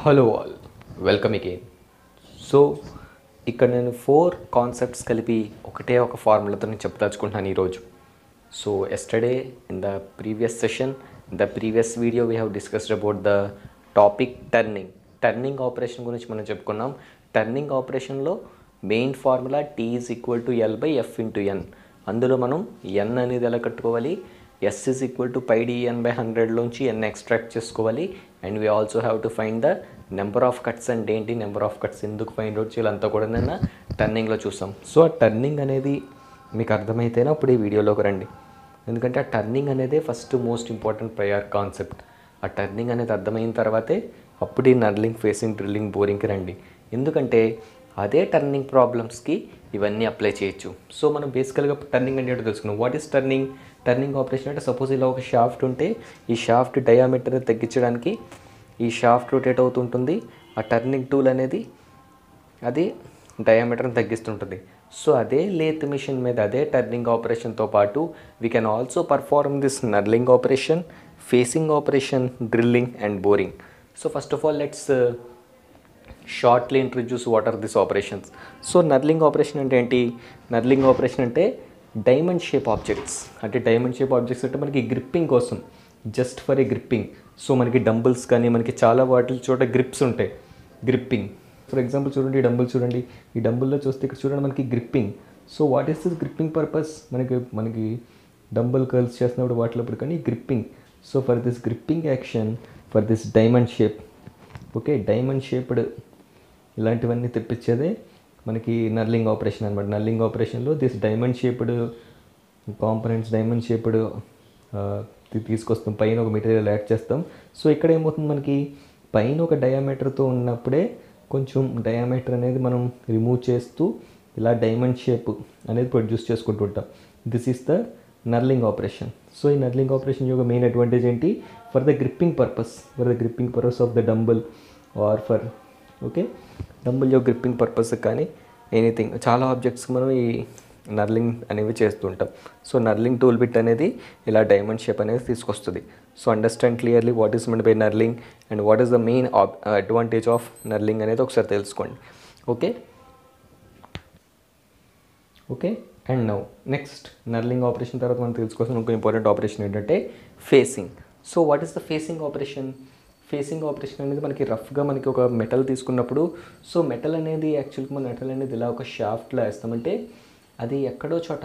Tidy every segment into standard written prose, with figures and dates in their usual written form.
Hello all, welcome again. So ఇక్కడ నేను 4 concepts కలిపి ఒక ఫార్ములాతో నేను చెప్పదలుచుకుంటున్నాను ఈరోజు. So yesterday in the previous session, in the previous video we have discussed about the topic turning operation గురించి మనం చెప్పుకున్నాం. టర్నింగ్ ఆపరేషన్లో main formula T is equal to L by F into N. అందులో మనం N అనేది ఎలా కట్టుకోవాలి, S is equal to pi DN by 100లోంచి N ఎక్స్ట్రాక్ట్ చేసుకోవాలి. And we also have to find the number of cuts and ఏంటి, number of cuts ఎందుకు find out చేయాలంతా కూడా నేను టర్నింగ్లో చూసాం. సో ఆ టర్నింగ్ అనేది మీకు అర్థమైతేనే అప్పుడు ఈ వీడియోలోకి రండి. ఎందుకంటే ఆ టర్నింగ్ అనేది first most important prior concept. ఆ టర్నింగ్ అనేది అర్థమైన తర్వాతే అప్పుడు ఈ నర్లింగ్, ఫేసింగ్, డ్రిల్లింగ్, బోరింగ్కి రండి. ఎందుకంటే అదే టర్నింగ్ ప్రాబ్లమ్స్కి ఇవన్నీ అప్లై చేయొచ్చు. సో మనం బేసికల్గా టర్నింగ్ అంటే ఏంటో తెలుసుకున్నాం. వాట్ ఈస్ టర్నింగ్ ఆపరేషన్ అంటే, సపోజ్ ఇలా ఒక షాఫ్ట్ ఉంటే ఈ షాఫ్ట్ డయామీటర్ తగ్గించడానికి ఈ షాఫ్ట్ రొటేట్ అవుతుంటుంది. ఆ టర్నింగ్ టూల్ అనేది అది డయామీటర్ని తగ్గిస్తుంటుంది. సో అదే లేత్ మిషన్ మీద అదే టర్నింగ్ ఆపరేషన్తో పాటు we can also perform this knurling operation, facing operation, drilling and boring. So first of all let's shortly introduce what are this operations. So knurling operation అంటే ఏంటి? నర్లింగ్ ఆపరేషన్ అంటే diamond shape objects. అంటే diamond shape objects అంటే మనకి gripping కోసం, just for a gripping. So మనకి dumbbells కానీ మనకి చాలా వాటి చోట గ్రిప్స్ ఉంటాయి, గ్రిప్పింగ్. ఫర్ ఎగ్జాంపుల్ చూడండి, ఈ డంబుల్ చూడండి, ఈ డంబుల్లో చూస్తే ఇక్కడ చూడండి మనకి gripping. So what is this gripping purpose? మనకి డంబుల్ కర్ల్స్ చేసినప్పుడు వాటిలోప్పుడు కానీ gripping. So for this gripping action, for this diamond shape, okay, diamond shaped ఇలాంటివన్నీ తెప్పించేదే మనకి నర్లింగ్ ఆపరేషన్ అనమాట. నర్లింగ్ ఆపరేషన్లో this diamond shaped components, diamond shaped తీసుకొస్తాం, పైన ఒక మెటీరియల్ యాడ్ చేస్తాం. సో ఇక్కడ ఏమవుతుంది, మనకి పైన ఒక డయామీటర్తో ఉన్నప్పుడే కొంచెం డయామీటర్ అనేది మనం రిమూవ్ చేస్తూ ఇలా డైమండ్ షేప్ అనేది ప్రొడ్యూస్ చేసుకుంటూ ఉంటాం. This is the knurling operation. So ఈ నర్లింగ్ ఆపరేషన్ యొక్క మెయిన్ అడ్వాంటేజ్ ఏంటి? For the gripping purpose of the dumbbell or for, okay, dumbbell యొక్క గ్రిప్పింగ్ పర్పస్ కానీ ఎనీథింగ్, చాలా ఆబ్జెక్ట్స్ మనం ఈ నర్లింగ్ అనేవి చేస్తుంటాం. సో నర్లింగ్ టూల్ బిట్ అనేది ఇలా డైమండ్ షేప్ అనేది తీసుకొస్తుంది. So understand clearly what is mean by knurling and what is the main advantage of knurling అనేది ఒకసారి తెలుసుకోండి. Okay and now next knurling operation తర్వాత మనం తెలుసుకోవాల్సిన ఇంకో ఇంపార్టెంట్ ఆపరేషన్ ఏంటంటే facing. So what is the facing operation? Facing operation అనేది మనకి రఫ్గా మనకి ఒక మెటల్ తీసుకున్నప్పుడు, సో మెటల్ అనేది యాక్చువల్గా మన మెటల్ అనేది ఇలా ఒక షాఫ్ట్లో వేస్తామంటే అది ఎక్కడో చోట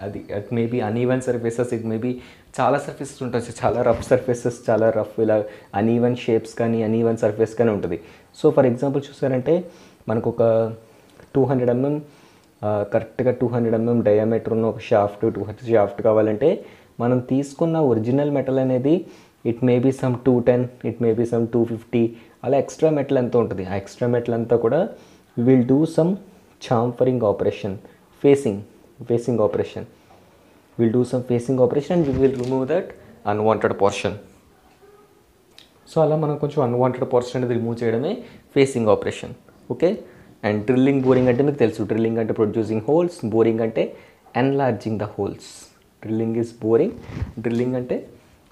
అది it maybe uneven surfaces, it maybe చాలా సర్ఫేసెస్ ఉంటుంది, చాలా రఫ్ సర్ఫేసెస్, చాలా రఫ్ ఇలా అన్ఈవెన్ షేప్స్ కానీ అన్ఈవెన్ సర్ఫేస్ కానీ ఉంటుంది. సో ఫర్ ఎగ్జాంపుల్ చూసారంటే మనకు ఒక 200 mm కరెక్ట్గా 200 mm డయామీటర్ ఉన్న ఒక షాఫ్ట్ కావాలంటే మనం తీసుకున్న ఒరిజినల్ మెటల్ అనేది it may be some 210, it may be some 250, అలా ఎక్స్ట్రా మెటల్ ఎంత ఉంటుంది. ఆ ఎక్స్ట్రా మెటల్ అంతా కూడా will do some chamfering operation, facing operation. Will do some facing operation and will remove that unwanted portion. So అలా మనం కొంచెం unwanted portion అనేది రిమూవ్ చేయడమే facing operation. Okay, and drilling, boring అంటే మీకు తెలుసు. డ్రిల్లింగ్ అంటే ప్రొడ్యూసింగ్ హోల్స్, బోరింగ్ అంటే enlarging the holes. Drilling is boring, drilling అంటే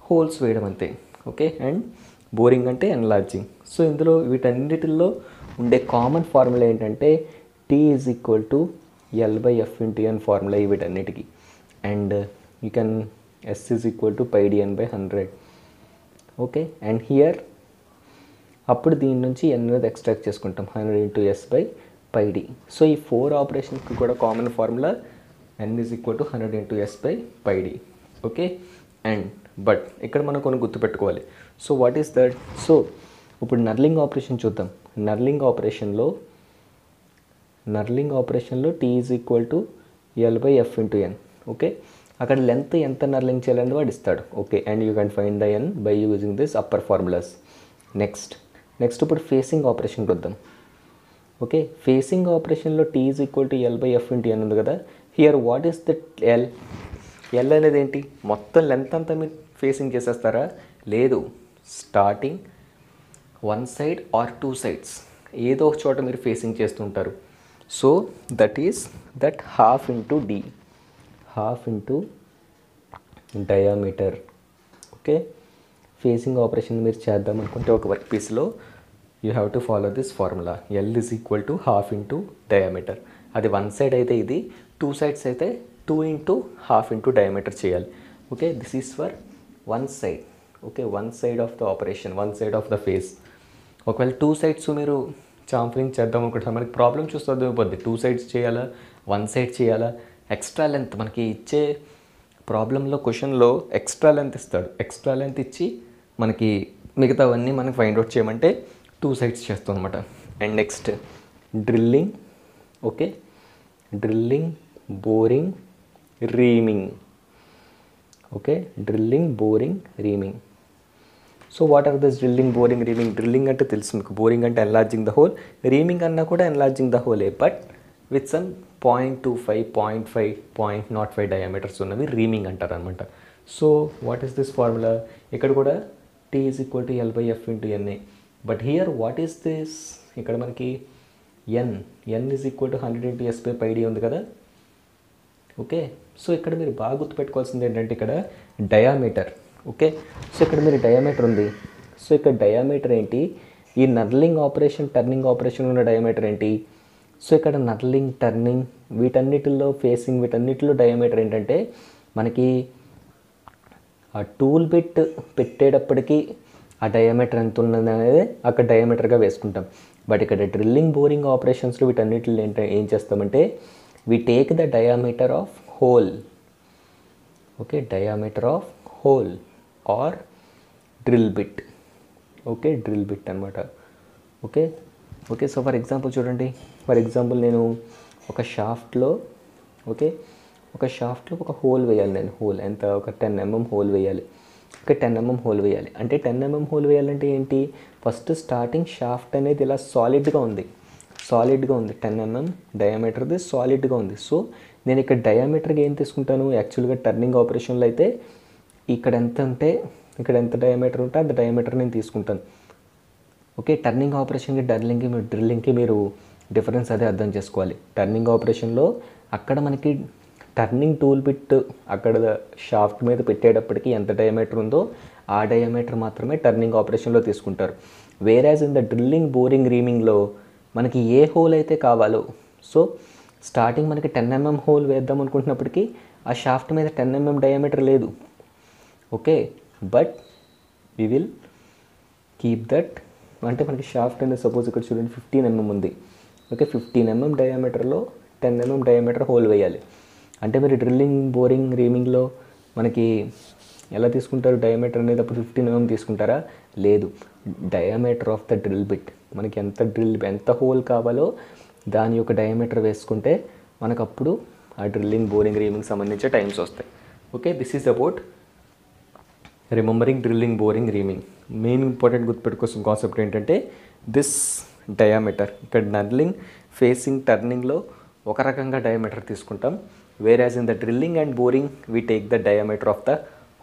హోల్స్ వేయడం అంతే. ఓకే, అండ్ బోరింగ్ అంటే ఎన్లార్జింగ్. సో ఇందులో వీటన్నిటిల్లో ఉండే కామన్ ఫార్ములా ఏంటంటే T is equal to L by F into N formula వీటన్నిటికీ. And you can S is equal to pi DN by 100. Okay, and here అప్పుడు దీని నుంచి N అనేది extract చేసుకుంటాం, 100 into S by pi D. So ఈ 4 ఆపరేషన్స్కి కూడా common formula N is equal to 100 into S by pi D. Okay, and but ఇక్కడ మనం కొన్ని గుర్తుపెట్టుకోవాలి. So what is that? So ఇప్పుడు నర్లింగ్ ఆపరేషన్ చూద్దాం. నర్లింగ్ ఆపరేషన్లో T is equal to L by F into N. Okay, అక్కడ length ఎంత knurling చేయాలని వాడు ఇస్తాడు. Okay, and you can find the N by using this upper formulas. Next ఇప్పుడు facing operation చూద్దాం. ఓకే, ఫేసింగ్ ఆపరేషన్లో T is equal to L by F into N ఉంది కదా. Here what is the L అనేది ఏంటి? మొత్తం length అంతా మీరు ఫేసింగ్ చేసేస్తారా? లేదు, స్టార్టింగ్ 1 side ఆర్ 2 sides ఏదో ఒక చోట మీరు ఫేసింగ్ చేస్తుంటారు. So that is that half into diameter. Okay, facing operation మీరు చేద్దాం అనుకుంటే ఒక వర్క్ పీస్లో you have to follow this formula. L is equal to half into diameter. అది వన్ సైడ్ అయితే ఇది, టూ సైడ్స్ అయితే 2 ఇంటూ హాఫ్ ఇంటూ డయామీటర్ చేయాలి. Okay, this is for one side. Okay, one side of the operation, one side of the face. ఒకవేళ two sides మీరు chamfering చేద్దాం అనుకుంటే మనకి ప్రాబ్లం చూస్తే అర్థమైపోద్ది. టూ సైడ్స్ చేయాలా, వన్ సైడ్ చేయాలా, ఎక్స్ట్రా లెంత్ మనకి ఇచ్చే ప్రాబ్లంలో క్వశ్చన్లో ఎక్స్ట్రా లెంత్ ఇస్తాడు. ఎక్స్ట్రా లెంత్ ఇచ్చి మనకి మిగతావన్నీ మనకి ఫైండ్ అవుట్ చేయమంటే టూ సైడ్స్ చేస్తాం అనమాట. And next drilling. Okay, drilling, boring, reaming. Okay, drilling, boring, reaming. So what are this drilling, boring, reaming? Drilling అంటే తెలుసు మీకు, బోరింగ్ అంటే ఎన్లార్జింగ్ ద హోల్, రీమింగ్ అన్నా కూడా enlarging the hole, but with some 0.25, 0.5, 0.05 diameters ఉన్నవి reaming అంటారు అనమాట. So what is this formula? ఇక్కడ కూడా T is equal to L/F into NA. But here what is this? ఇక్కడ మనకి N is equal to 100 into S/πD ఉంది కదా. Okay, so ఇక్కడ మీరు బాగా గుర్తుపెట్టుకోవాల్సింది ఏంటంటే ఇక్కడ డయామీటర్. ఓకే, సో ఇక్కడ మీరు డయామీటర్ ఉంది. సో ఇక్కడ డయామీటర్ ఏంటి? ఈ నర్లింగ్ ఆపరేషన్, టర్నింగ్ ఆపరేషన్ ఉన్న డయామీటర్ ఏంటి? సో ఇక్కడ నర్లింగ్, టర్నింగ్ వీటన్నిటిలో, ఫేసింగ్ వీటన్నిటిలో డయామీటర్ ఏంటంటే మనకి ఆ టూల్ బిట్ పెట్టేటప్పటికి ఆ డయామీటర్ ఎంత ఉన్నది అనేది అక్కడ డయామీటర్గా వేసుకుంటాం. బట్ ఇక్కడ డ్రిల్లింగ్, బోరింగ్ ఆపరేషన్స్లో వీటన్నిటిలో ఏం చేస్తామంటే we take the diameter of hole. Okay, diameter of hole or drill bit. Okay, drill bit అనమాట. Okay okay, so for example చూడండి. ఫర్ ఎగ్జాంపుల్ నేను ఒక షాఫ్ట్లో, ఓకే, ఒక షాఫ్ట్లో ఒక హోల్ వేయాలి. నేను హోల్ ఎంత, ఒక 10 mm హోల్ వేయాలి. ఓకే, 10 mm హోల్ వేయాలి అంటే 10 mm హోల్ వేయాలంటే ఏంటి? ఫస్ట్ స్టార్టింగ్ షాఫ్ట్ అనేది ఇలా సాలిడ్గా ఉంది, 10 mm డయామీటర్ది సాలిడ్గా ఉంది. సో నేను ఇక్కడ డయామీటర్గా ఏం తీసుకుంటాను? యాక్చువల్గా టర్నింగ్ ఆపరేషన్లో అయితే ఇక్కడ ఎంత ఉంటే, ఇక్కడ ఎంత డయామీటర్ ఉంటే అంత డయామీటర్ నేను తీసుకుంటాను. ఓకే, టర్నింగ్ ఆపరేషన్కి డ్రిల్లింగ్కి మీరు డిఫరెన్స్ అదే అర్థం చేసుకోవాలి. టర్నింగ్ ఆపరేషన్లో అక్కడ మనకి టర్నింగ్ టూల్ బిట్ అక్కడ షాఫ్ట్ మీద పెట్టేటప్పటికి ఎంత డయామీటర్ ఉందో ఆ డయామీటర్ మాత్రమే టర్నింగ్ ఆపరేషన్లో తీసుకుంటారు. Whereas in the drilling, boring, రీమింగ్లో మనకి ఏ హోల్ అయితే కావాలో, సో స్టార్టింగ్ మనకి 10 mm హోల్ వేద్దాం అనుకుంటున్నప్పటికీ ఆ షాఫ్ట్ మీద 10 mm డయామీటర్ లేదు. Okay, but we will keep that. అంటే మనకి షాఫ్ట్ అనేది సపోజ్ ఇక్కడ చూడండి 15 mm ఉంది. Okay, 15 mm డయామీటర్లో 10 mm diameter whole వేయాలి అంటే మీరు డ్రిల్లింగ్, బోరింగ్, రీమింగ్లో మనకి ఎలా తీసుకుంటారు? డయామీటర్ అనేది అప్పుడు 15 mm తీసుకుంటారా? లేదు, diameter of the drill bit. మనకి ఎంత హోల్ కావాలో దాని యొక్క డయామీటర్ వేసుకుంటే మనకు అప్పుడు ఆ డ్రిల్లింగ్, బోరింగ్, రీమింగ్ సంబంధించిన టైమ్స్ వస్తాయి. Okay, this is about remembering drilling, boring, reaming. Main important గుర్తుపెట్టుకోవాల్సిన కాన్సెప్ట్ ఏంటంటే దిస్ డయామీటర్. ఇక్కడ నర్లింగ్, ఫేసింగ్, టర్నింగ్లో ఒక రకంగా డయామీటర్ తీసుకుంటాం. వేరాజ్ in the drilling and boring we take the diameter of the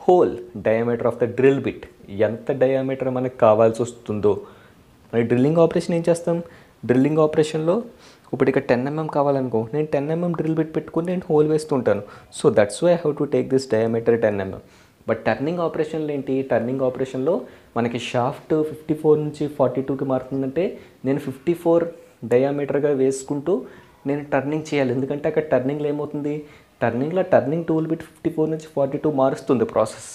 whole, diameter of the drill bit. ఎంత diameter మనకు కావాల్సి వస్తుందో. మరి డ్రిల్లింగ్ ఆపరేషన్ ఏం చేస్తాం? డ్రిల్లింగ్ ఆపరేషన్లో ఇప్పుడు ఇక్కడ 10 mm కావాలనుకో, నేను 10 mm డ్రిల్ బిట్ పెట్టుకుని నేను హోల్ వేస్తుంటాను. So that's why I have to take this diameter 10 mm. But turning ఆపరేషన్లో ఏంటి? టర్నింగ్ ఆపరేషన్లో మనకి షాఫ్ట్ 54 నుంచి 42కి మారుతుందంటే నేను 54 డయామీటర్గా వేసుకుంటూ నేను టర్నింగ్ చేయాలి. ఎందుకంటే అక్కడ టర్నింగ్లో ఏమవుతుంది? టర్నింగ్ టూల్ బిట్ 54 నుంచి 42 మారుస్తుంది ప్రాసెస్.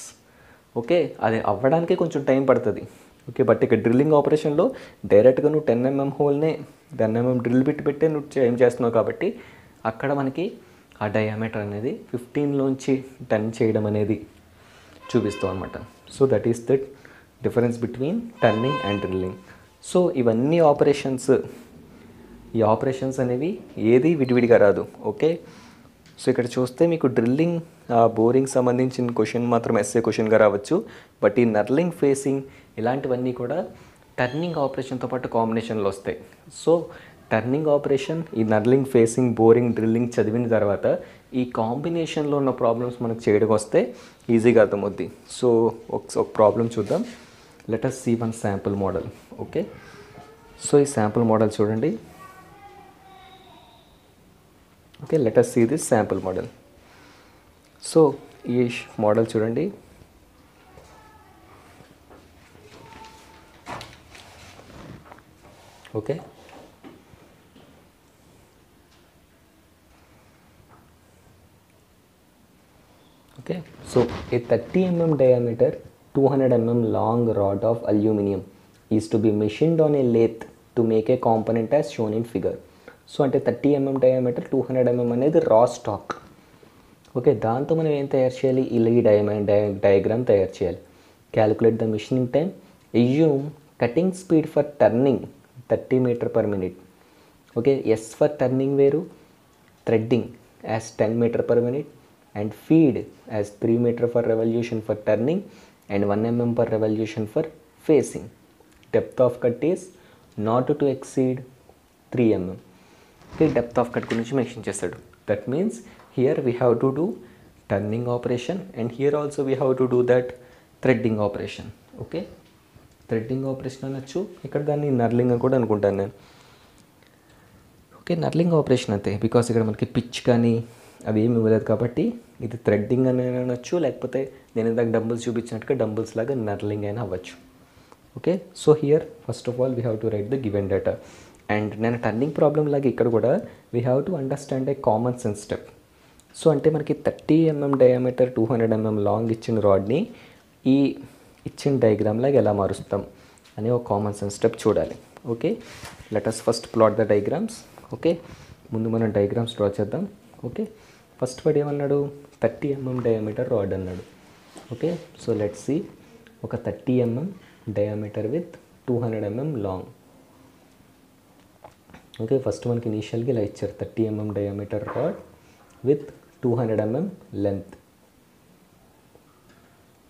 ఓకే, అది అవ్వడానికే కొంచెం టైం పడుతుంది. ఓకే, బట్ ఇక్కడ డ్రిల్లింగ్ ఆపరేషన్లో డైరెక్ట్గా నువ్వు 10 mm హోల్నే 10 mm డ్రిల్ బిట్ పెట్టే నువ్వు ఏం చేస్తున్నావు కాబట్టి అక్కడ మనకి ఆ డయామీటర్ అనేది 15లోంచి 10 చేయడం అనేది చూపిస్తాం అనమాట. So that is the difference between turning and drilling. So ఇవన్నీ ఈ ఆపరేషన్స్ అనేవి ఏది విడివిడిగా రాదు. ఓకే, సో ఇక్కడ చూస్తే మీకు డ్రిల్లింగ్, బోరింగ్ సంబంధించిన క్వశ్చన్ మాత్రం ఎస్ఏ క్వశ్చన్గా రావచ్చు. బట్ ఈ నర్లింగ్, ఫేసింగ్ ఇలాంటివన్నీ కూడా టర్నింగ్ ఆపరేషన్తో పాటు కాంబినేషన్లో వస్తాయి. సో టర్నింగ్ ఆపరేషన్, ఈ నర్లింగ్, ఫేసింగ్, బోరింగ్, డ్రిల్లింగ్ చదివిన తర్వాత ఈ కాంబినేషన్లో ఉన్న ప్రాబ్లమ్స్ మనకు చేయడం వస్తే ఈజీగా అర్థమవుద్ది. సో ఒక ప్రాబ్లం చూద్దాం. Let us see one sample model. Okay, so ఈ శాంపుల్ మోడల్ చూడండి. Okay, let us see this sample model. So ఈ మోడల్ చూడండి. Okay. Okay, so a 30 mm diameter 200 mm long rod of aluminum is to be machined on a lathe to make a component as shown in figure. So అంటే 30 mm diameter 200 mm అనేది రా stock. Okay, దాంతో మనం ఏం తయారు చేయాలి, ఇలా ఈ డయాగ్రామ్ తయారు చేయాలి. Calculate the machining time, assume cutting speed for turning 30 metre per minute. Okay, as for turning వేరు, threading as 10 meter per minute and feed as 3 meter per revolution for turning and 1 mm per revolution for facing. Depth of cut is not to exceed 3 mm. Okay, depth of cut గురించి mention చేస్తాడు. That means here we have to do turning operation and here also we have to do that threading operation. Okay, threading operation అనొచ్చు, ఇక్కడ దాన్ని knurling అని కూడా అనుకుంటాను నేను. Okay, knurling operation అంతే, బికాస్ ఇక్కడ మనకి పిచ్ కానీ అవి ఏమి ఇవ్వలేదు కాబట్టి ఇది థ్రెడ్డింగ్ అని అనొచ్చు, లేకపోతే నేను ఇందాక డంబుల్స్ చూపించినట్టుగా డంబుల్స్ లాగా నర్లింగ్ అయినా అవ్వచ్చు. Okay, so here first of all we have to right the given data. And నేను టర్నింగ్ ప్రాబ్లం లాగా ఇక్కడ కూడా we have to understand a common sense step. So అంటే మనకి 30 mm డయామీటర్ 200 mm లాంగ్ ఇచ్చిన రాడ్ని ఈ ఇచ్చిన డయాగ్రామ్ లాగా ఎలా మారుస్తాం అని ఒక కామన్ సెన్స్ స్టెప్ చూడాలి. Okay, let us first plot the diagrams. Okay, ముందు మనం డయాగ్రామ్స్ డ్రా చేద్దాం. ఓకే, ఫస్ట్ వాడు ఏమన్నాడు, 30 mm డయామీటర్ రాడ్ అన్నాడు. ఓకే, సో లెట్స్ సి, ఒక 30 mm diameter with 200 mm long. Okay, first మనకి ఇనీషియల్గా ఇలా ఇచ్చారు, 30 mm diameter rod with 200 mm length.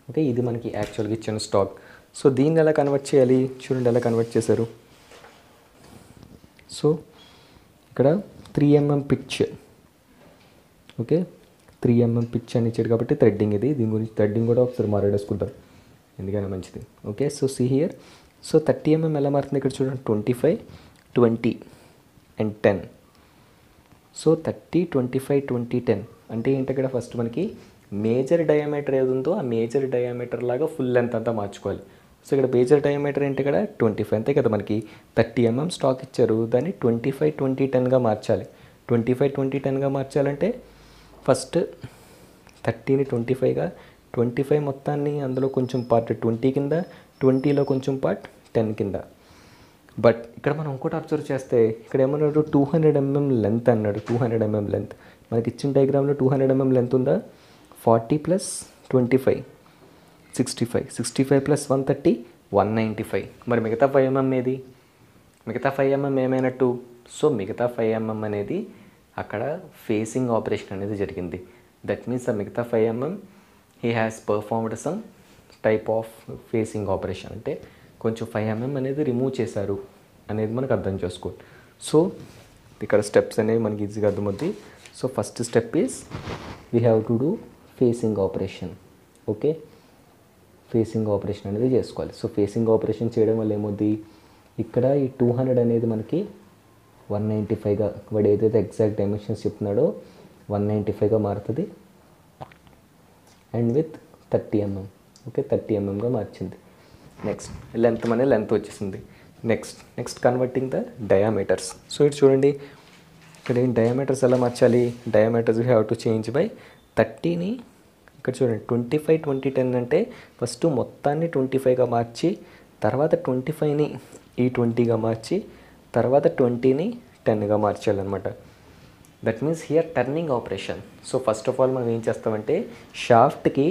Okay, ఇది మనకి యాక్చువల్గా ఇచ్చిన స్టాక్. సో దీన్ని ఎలా కన్వర్ట్ చేయాలి, చూడండి ఎలా కన్వర్ట్ చేశారు. సో ఇక్కడ 3 mm pitch. Okay, 3 mm pitch అని ఇచ్చాడు కాబట్టి థ్రెడ్డింగ్ ఇది, దీని గురించి థ్రెడ్డింగ్ కూడా ఒకసారి మాట్లాడేసుకుంటాం ఎందుకైనా మంచిది. Okay, so see here, so 30 mm ఎలా మారుతుంది ఇక్కడ చూడండి, 25, 20 అండ్ 10. సో 30, 25, 20, 10 అంటే ఏంటి, ఇక్కడ ఫస్ట్ మనకి మేజర్ డయామీటర్ ఏది ఉందో ఆ మేజర్ డయామీటర్ లాగా ఫుల్ లెంత్ అంతా మార్చుకోవాలి. సో ఇక్కడ మేజర్ డయామీటర్ ఏంటి, ఇక్కడ 25 అంతే కదా, మనకి 30 mm స్టాక్ ఇచ్చారు, దాన్ని 25, 20, 10గా మార్చాలి. 25, 20, 10గా మార్చాలంటే ఫస్ట్ 30ని 25గా, 25 మొత్తాన్ని అందులో కొంచెం పార్ట్ 20 కింద, 20లో కొంచెం పార్ట్ 10 కింద. బట్ ఇక్కడ మనం ఇంకోటి అబ్జర్వ్ చేస్తే ఇక్కడ ఏమన్నాడు, 200 mm లెంత్ అన్నాడు. 200 mm లెంత్ మనకి ఇచ్చిన డయాగ్రామ్లో 200 mm లెంత్ ఉందా, 40 + 25 65, 65 + 130 195. మరి మిగతా 5 mm ఏది, మిగతా 5 mm ఏమైనట్టు, సో మిగతా 5 mm అనేది అక్కడ ఫేసింగ్ ఆపరేషన్ అనేది జరిగింది. దట్ మీన్స్ ఆ మిగతా 5 mm he has performed some type of facing operation, అంటే కొంచెం 5 mm అనేది రిమూవ్ చేశారు అనేది మనకు అర్థం చేసుకోవాలి. సో ఇక్కడ స్టెప్స్ అనేవి మనకి ఈజీగా అర్థమవుతుంది. So first step is we have to do facing operation. Okay, facing operation అనేది చేసుకోవాలి. సో ఫేసింగ్ ఆపరేషన్ చేయడం వల్ల ఏమవుతుంది, ఇక్కడ ఈ 200 అనేది మనకి 195గా, వాడు ఏదైతే ఎగ్జాక్ట్ డైమెన్షన్స్ చెప్తున్నాడో 195గా మారుతుంది. And with 30 mm. ఓకే, 30 mmగా మార్చింది. నెక్స్ట్ లెంత్ మన లెంత్ వచ్చేసింది. Next converting the diameters. So ఇటు చూడండి, ఇక్కడ ఏం డయామీటర్స్ ఎలా మార్చాలి, diameters we have to change by 30ని ఇక్కడ చూడండి 25, 20, 10 అంటే ఫస్ట్ మొత్తాన్ని 25గా మార్చి, తర్వాత 25ని ఈ 20గా మార్చి, తర్వాత 20ని 10గా మార్చాలన్నమాట. That means here turning operation. So first of all మనం ఏం చేస్తామంటే షాఫ్ట్కి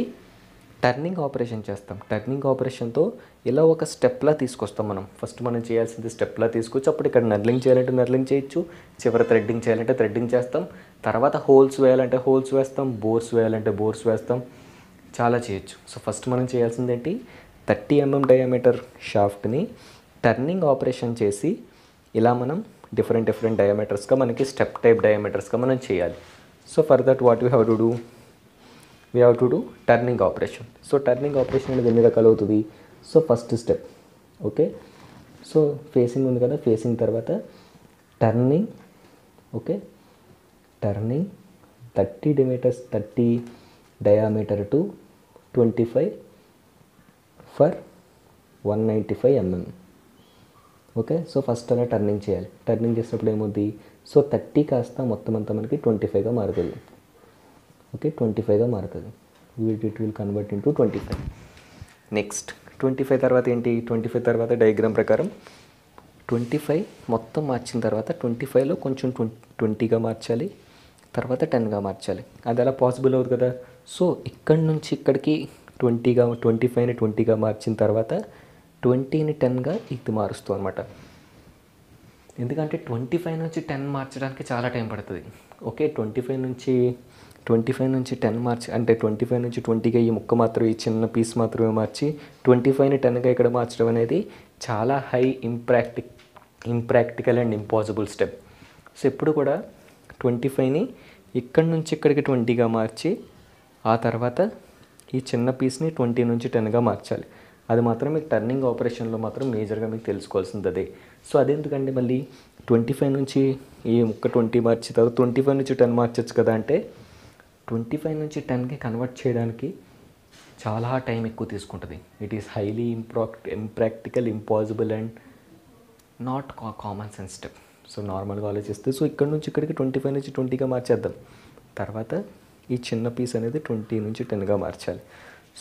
టర్నింగ్ ఆపరేషన్ చేస్తాం. టర్నింగ్ ఆపరేషన్తో ఇలా ఒక స్టెప్లా తీసుకొస్తాం మనం. ఫస్ట్ మనం చేయాల్సింది స్టెప్లా తీసుకొచ్చి అప్పుడు ఇక్కడ నర్లింగ్ చేయాలంటే నర్లింగ్ చేయొచ్చు, చివరి థ్రెడ్డింగ్ చేయాలంటే థ్రెడ్డింగ్ చేస్తాం, తర్వాత హోల్స్ వేయాలంటే హోల్స్ వేస్తాం, బోర్స్ వేయాలంటే బోర్స్ వేస్తాం, చాలా చేయొచ్చు. సో ఫస్ట్ మనం చేయాల్సింది ఏంటి, 30 mm డయామీటర్ షాఫ్ట్ని టర్నింగ్ ఆపరేషన్ చేసి ఇలా మనం డిఫరెంట్ డయామీటర్స్గా మనకి స్టెప్ టైప్ డయామీటర్స్గా మనం చేయాలి. So for that what we have to do, we have to do turning operation. So turning operation అనేది ఎన్ని రకాలు అవుతుంది. So first step, okay, so facing ఉంది కదా, ఫేసింగ్ తర్వాత turning. Okay, turning 30 diameter to 25 for 195 mm. Okay, so first అలా turning చేయాలి. Turning చేసినప్పుడు ఏమవుద్ది, సో 30 కాస్త మొత్తం అంతా మనకి 25గా మారుతుంది. ఓకే, 25గా మారుతుంది. It will convert into 25. Next 25 తర్వాత ఏంటి, 25 తర్వాత డయాగ్రామ్ ప్రకారం 25 మొత్తం మార్చిన తర్వాత 25లో కొంచెం 20గా మార్చాలి, తర్వాత 10గా మార్చాలి. అది అలా పాసిబుల్ అవుతుంది కదా. సో ఇక్కడి నుంచి ఇక్కడికి 25ని 20గా మార్చిన తర్వాత 20ని 10గా ఇది మారుస్తాం అనమాట. ఎందుకంటే 25 నుంచి 10 మార్చడానికి చాలా టైం పడుతుంది. ఓకే, 25 నుంచి 10 మార్చి అంటే 25 నుంచి 20గా ఈ ముక్క మాత్రమే, ఈ చిన్న పీస్ మాత్రమే మార్చి 25ని 10గా ఇక్కడ మార్చడం అనేది చాలా high impractical and impossible step. So ఎప్పుడు కూడా 25ని ఇక్కడి నుంచి ఇక్కడికి 20గా మార్చి ఆ తర్వాత ఈ చిన్న పీస్ని 20 నుంచి 10గా మార్చాలి. అది మాత్రం మీకు టర్నింగ్ ఆపరేషన్లో మాత్రం మేజర్గా మీకు తెలుసుకోవాల్సింది అదే. సో అదెందుకండి మళ్ళీ 25 నుంచి ఈ ముక్క 20 మార్చి తర్వాత 25 నుంచి 10 మార్చచ్చు కదా అంటే 25 నుంచి 10కి కన్వర్ట్ చేయడానికి చాలా టైం ఎక్కువ తీసుకుంటుంది. It is highly impractical, impossible and not common sense step. So నార్మల్గా ఆలోచిస్తే సో ఇక్కడ నుంచి ఇక్కడికి 25 నుంచి 20గా మార్చేద్దాం. తర్వాత ఈ చిన్న పీస్ అనేది 20 నుంచి 10గా మార్చాలి.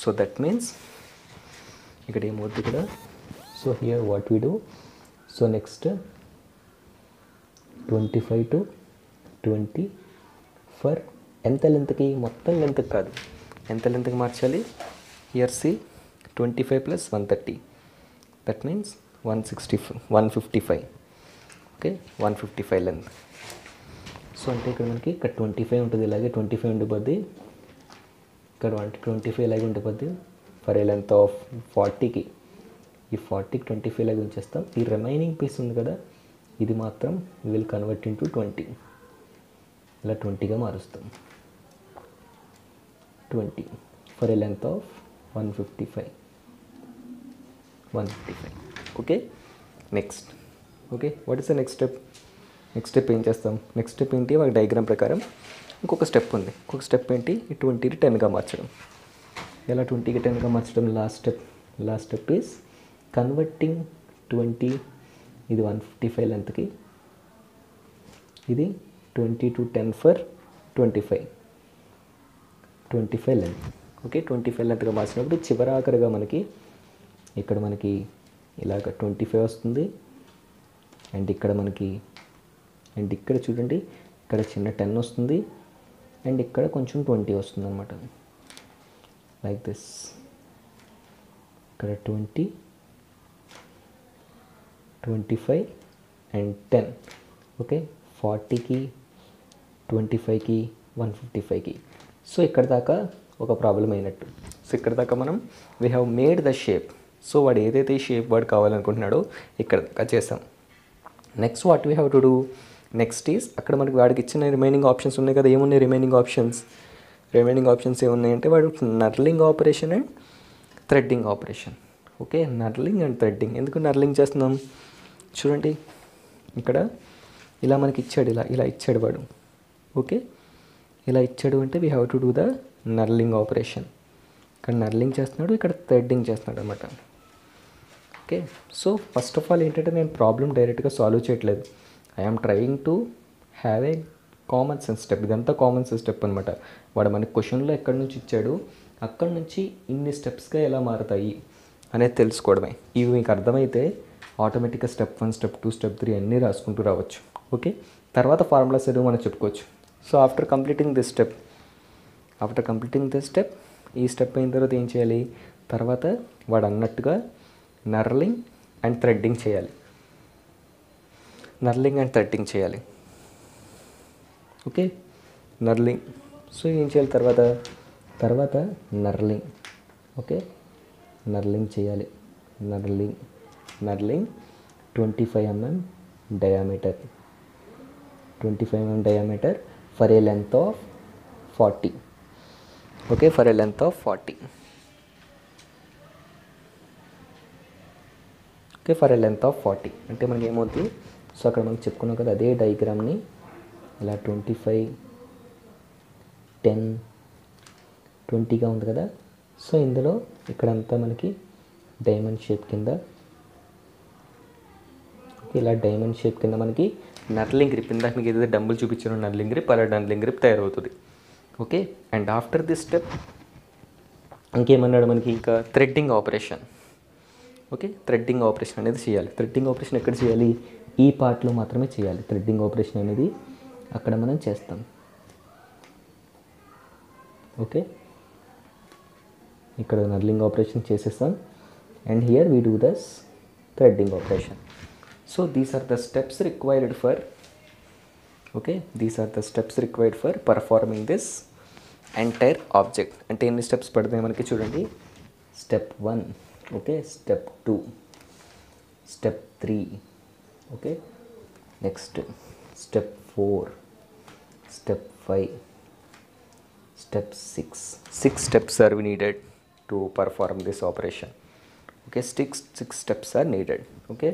సో దట్ మీన్స్ ఇక్కడ ఏమవుతుంది ఇక్కడ, so here what we do, so next 25 to 20 for ఎంత లెంత్కి, మొత్తం లెంత్కి కాదు, ఎంత లెంత్కి మార్చాలి. Here see 25 + 130 that means 155. Okay, 155 length. So అంటే ఇక్కడ మనకి ఇక్కడ 25 ఉంటుంది, ఇలాగే 25 ఉండిపోద్ది, ఇక్కడ 25 ఇలాగే ఉండిపోద్ది. ఫర్ ఏ లెంత్ ఆఫ్ 40కి, ఈ 40కి 25 లాగా ఉంచేస్తాం. ఈ రిమైనింగ్ పీస్ ఉంది కదా, ఇది మాత్రం విల్ కన్వర్ట్ ఇంటూ 20, ఇలా 20గా మారుస్తాం. 20 for a length of 155. Okay, next. Okay, what is the next step? Next step ఏం చేస్తాం, నెక్స్ట్ స్టెప్ ఏంటి, ఒక డయాగ్రామ్ ప్రకారం ఇంకొక స్టెప్ ఉంది. ఇంకొక స్టెప్ ఏంటి, ఈ 20ని 10గా మార్చడం. ఎలా 20కి 10గా మార్చడం, లాస్ట్ స్టెప్ ఈస్ కన్వర్టింగ్ 20, ఇది 155 లెంత్కి, ఇది 20 to 10 ఫర్ 25 లెంత్. ఓకే, 25 లెంత్గా మార్చినప్పుడు చివరాఖరిగా మనకి ఇక్కడ మనకి ఇలాగ 25 వస్తుంది. అండ్ ఇక్కడ మనకి, అండ్ ఇక్కడ చూడండి ఇక్కడ చిన్న 10 వస్తుంది, అండ్ ఇక్కడ కొంచెం 20 వస్తుంది అనమాట, లైక్ దిస్. ఇక్కడ 20, 25 అండ్ 10. ఓకే, 40కి 25కి 155కి. సో ఇక్కడ దాకా ఒక ప్రాబ్లం అయినట్టు. సో ఇక్కడ దాకా మనం we have made the shape. So వాడు ఏదైతే ఈ షేప్ వాడు కావాలనుకుంటున్నాడో ఇక్కడ దాకా చేసాం. Next what we have to do, next is అక్కడ మనకి వాడికి ఇచ్చిన రిమైనింగ్ ఆప్షన్స్ ఉన్నాయి కదా. ఏమున్నాయి రిమైనింగ్ ఆప్షన్స్ ఏమున్నాయంటే వాడు knurling operation and threading operation. Okay, knurling and threading. ఎందుకు నర్లింగ్ చేస్తున్నాం చూడండి, ఇక్కడ ఇలా మనకి ఇచ్చాడు, ఇలా ఇచ్చాడు వాడు. ఓకే, ఇలా ఇచ్చాడు అంటే we have to do the knurling operation. ఇక్కడ నర్లింగ్ చేస్తున్నాడు, ఇక్కడ థ్రెడ్డింగ్ చేస్తున్నాడు అనమాట. Okay, so first of all ఏంటంటే నేను ప్రాబ్లం డైరెక్ట్గా సాల్వ్ చేయట్లేదు. I'm trying to have a common sense step. ఇదంతా కామన్ సెన్స్ స్టెప్ అనమాట. వాడు మనకి క్వశ్చన్లో ఎక్కడి నుంచి ఇచ్చాడు, అక్కడి నుంచి ఇన్ని స్టెప్స్గా ఎలా మారుతాయి అనేది తెలుసుకోవడమే. ఇవి మీకు అర్థమైతే ఆటోమేటిక్గా స్టెప్ 1, స్టెప్ 2, స్టెప్ 3 అన్నీ రాసుకుంటూ రావచ్చు. ఓకే, తర్వాత ఫార్ములాస్ ఏదో మనం చెప్పుకోవచ్చు. So after completing this step, ఈ స్టెప్ అయిన తర్వాత ఏం చేయాలి, తర్వాత వాడు అన్నట్టుగా నర్లింగ్ అండ్ థ్రెడ్డింగ్ చేయాలి. Okay, knurling. సో ఏం చేయాలి తర్వాత నర్లింగ్. ఓకే, నర్లింగ్ చేయాలి. Knurling 25 mm diameter, for a length of 40. Okay, for a length of 40. Okay, for a length of 40 అంటే మనకి ఏమవుతుంది, సో అక్కడ మనం చెప్పుకున్నాం కదా అదే డయాగ్రామ్ని ఇలా 25, 10, 20గా ఉంది కదా. సో ఇందులో ఇక్కడంతా మనకి డైమండ్ షేప్ కింద ఇలా డైమండ్ షేప్ కింద మనకి నర్లింగ్ గ్రిప్, ఇందాక మీకు ఏదైతే డంబుల్ చూపించానో నర్లింగ్ గ్రిప్, అలా నర్లింగ్ గ్రిప్ తయారవుతుంది. Okay, and after this step ఇంకేమన్నాడు మనకి, ఇంకా threading operation. Okay, threading operation అనేది చేయాలి. థ్రెడ్డింగ్ ఆపరేషన్ ఎక్కడ చేయాలి, ఈ పార్ట్లో మాత్రమే చేయాలి. థ్రెడ్డింగ్ ఆపరేషన్ అనేది అక్కడ మనం చేస్తాం. ఓకే, ఇక్కడ నర్లింగ్ ఆపరేషన్ చేసేస్తాం, and here we do thus threading operation. So these are the steps required for, okay, these are the steps required for performing this entire object. అంటే ఎన్ని స్టెప్స్ పడతాయి మనకి చూడండి, step 1, okay, step 2, step 3, okay, next step 4, step 5, step 6 steps are needed to perform this operation. Okay, six steps are needed. Okay,